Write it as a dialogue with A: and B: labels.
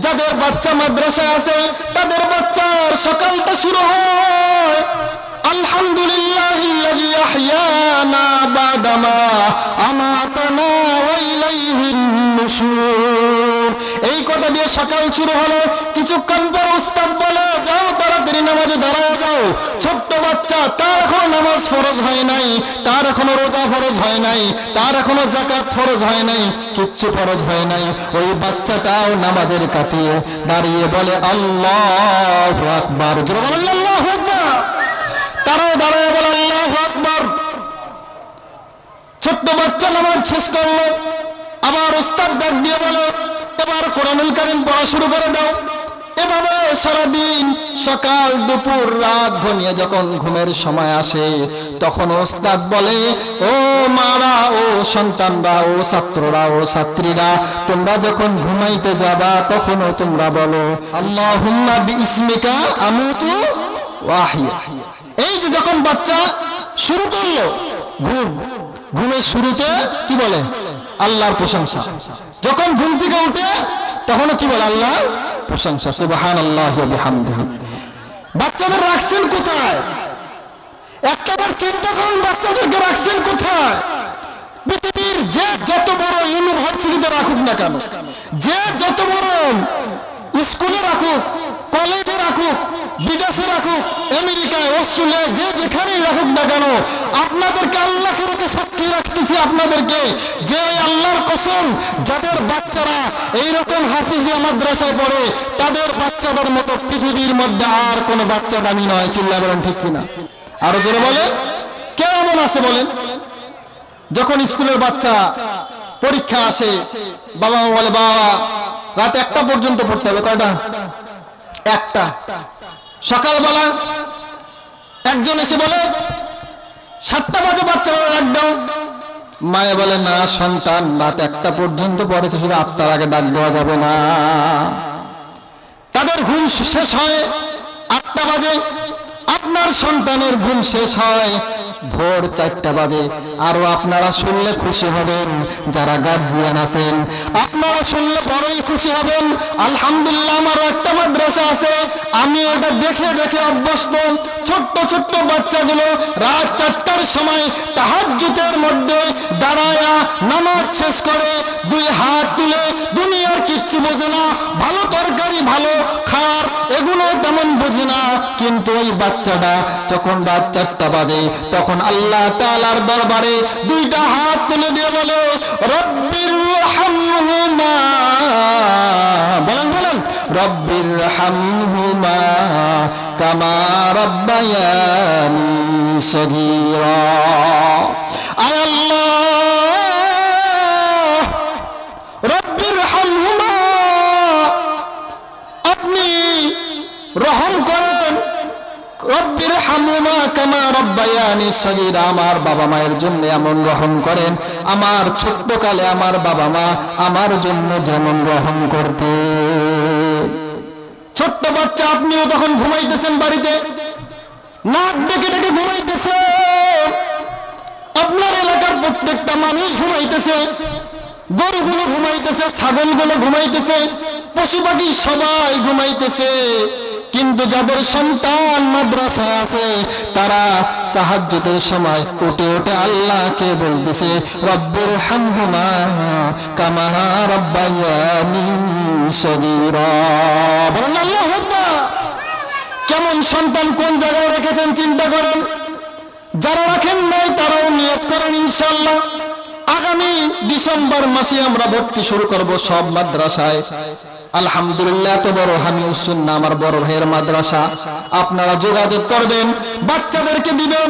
A: যাদের বাচ্চা মাদ্রাসায় আছে তাদের বাচ্চার সকালটা শুরু হয় আলহামদুলিল্লাহিল্লাযী আহইয়ানা বাদামা আমাতানা ওয়া ইলাইহিন নুশুর। এই কথা দিয়ে সকাল শুরু হলো। কিছুক্ষণ পর উস্তাদ বলে, যাও তাড়াতাড়ি নামাজে দাঁড়ায় যাও। ছোট্ট বাচ্চা, তার এখনো নামাজ ফরজ হয় নাই, তার এখনো রোজা ফরজ হয় নাই, তার এখনো যাকাত ফরজ হয় নাই, কিচ্ছু ফরজ হয় নাই। ওই বাচ্চাটাও নামাজের কাটিয়ে দাঁড়িয়ে বলে আল্লাহু আকবার। জোরে বলেন আল্লাহু আকবার। তারাও দাঁড়ায় বলে আল্লাহু আকবার। ছোট্ট বাচ্চা নামাজ শেষ করলো। আবার উস্তাদ ডাক দিয়ে বলে, এবার কোরআনুল কারীম পড়া শুরু করে দাও। এভাবে সারাদিন সকাল দুপুর রাত ঘনিয়ে যখন ঘুমের সময় আসে তখন ওস্তাদ বলে, ও মারা, ও সন্তানরা, ও ছাত্ররা, ও ছাত্রীরা, তোমরা যখন ঘুমাইতে যাবা তখনও তোমরা বলো আল্লাহুম্মা বিইসমিকা আমুতু ওয়া আহইয়া। এই যে যখন বাচ্চা শুরু করলো ঘুমের শুরুতে কি বলে? আল্লাহর প্রশংসা। যখন ঘুম থেকে উঠে তখনও কি বলে? আল্লাহ প্রশংসা। সুবহানাল্লাহি ওয়া বিহামদিহি। বাচ্চাদের রাখছেন কোথায়? একবার চিন্তা করুন, বাচ্চাদেরকে রাখছেন কোথায়? পৃথিবীর যে যত বড় ইউনিভার্সিটিতে রাখুক না কেন, যে যত বড় স্কুলে রাখুক, কলেজে রাখুক, বিদেশে রাখুক, আমেরিকায়, অস্ট্রেলিয়ায়, যে যেখানেই রাখুক না কেন, আপনাদেরকে আল্লাহকে রেখে সাক্ষী রাখতেছি আপনাদেরকে, যে আল্লাহর কসম, যাদের বাচ্চারা এইরকম হাফিজিয়া মাদ্রাসায় পড়ে তাদের বাচ্চাদের মতো পৃথিবীর মধ্যে আর কোনো বাচ্চা দামি নয়। চিল্লায় বলেন ঠিক কিনা? আরো জোরে বলে। কে এমন আছে বলেন? যখন স্কুলের বাচ্চা পরীক্ষা আসে, বাবা বলে, বাবা রাত 1টা পর্যন্ত পড়তে হবে। কয়টা? 1টা। সকালবেলা একজন এসে বলে 7টা বাজে বাচ্চারা ডাক দাও। মায়ে বলে, না সন্তান, রাত 1টা পর্যন্ত পড়েছে, শুধু 8টার আগে ডাক দেওয়া যাবে না। তাদের ঘুম শেষ হয় 8টা বাজে, আপনার সন্তানের ঘুম শেষ হয় ভোর 4টা বাজে। আরো আপনারা শুনলে খুশি হবেন, যারা গার্জিয়ান আছেন আপনারা শুনলে বড়ই খুশি হবেন। আলহামদুলিল্লাহ, আমারও একটা মাদ্রাসা আছে, আমি এটা দেখে দেখে অভ্যস্ত। ছোট্ট ছোট্ট বাচ্চাগুলো রাত 4টার সময় তাহাজ্জুদের মধ্যে দাঁড়ায়া নামাজ শেষ করে 2 হাত তুলে, দুনিয়ার কিচ্ছু বোঝে না, ভালো তরকারি, ভালো খাবার এগুলো তেমন বোঝে না, কিন্তু ওই বাচ্চাটা যখন রাত 4টা বাজে তখন আল্লাহ তাআলার দরবারে 2টা হাত তুলে দিয়ে বলে, রব্বির হামহুমা, বলেন বলেন, রব্বির হামহুমা কামা রাব্বায়ানি সগীরা। আয় আল্লাহ, রব্বির হামহুমা, আপনি রহম করেন, রব্বির হামহুমা কামা রাব্বায়ানি সগীরা, আমার বাবা মায়ের জন্য এমন রহম করেন, আমার ছোট্টকালে আমার বাবা মা আমার জন্য যেমন রহম করতে। ছোট্ট বাচ্চা, আপনিও তখন ঘুমাইতেছেন বাড়িতে, নাক ডেকে ডেকে ঘুমাইতেছে, আপনার এলাকার প্রত্যেকটা মানুষ ঘুমাইতেছে, গরুগুলো ঘুমাইতেছে, ছাগলগুলো ঘুমাইতেছে, পশু পাখি সবাই ঘুমাইতেছে, কিন্তু যাদের সন্তান মাদ্রাসায় আছে তারা তাহাজ্জুদের সময় উঠে উঠে আল্লাহকে বলতেছে, রব্বির হামহুমা কামা রাব্বায়ানি সগীরা। বলেন আল্লাহু আকবার। কেমন সন্তান কোন জায়গায় রেখেছেন চিন্তা করেন। যারা রাখেন নাই তারাও নিয়ত করেন, ইনশাআল্লাহ আগামী ডিসেম্বর মাসে আমরা ভর্তি শুরু করব সব মাদ্রাসায়। আলহামদুলিল্লাহ, এত বড় হামিউস সুন্নাহ আমার বড় ভাইয়ের মাদ্রাসা। আপনারা যোগাযোগ করবেন, বাচ্চাদেরকে দিবেন।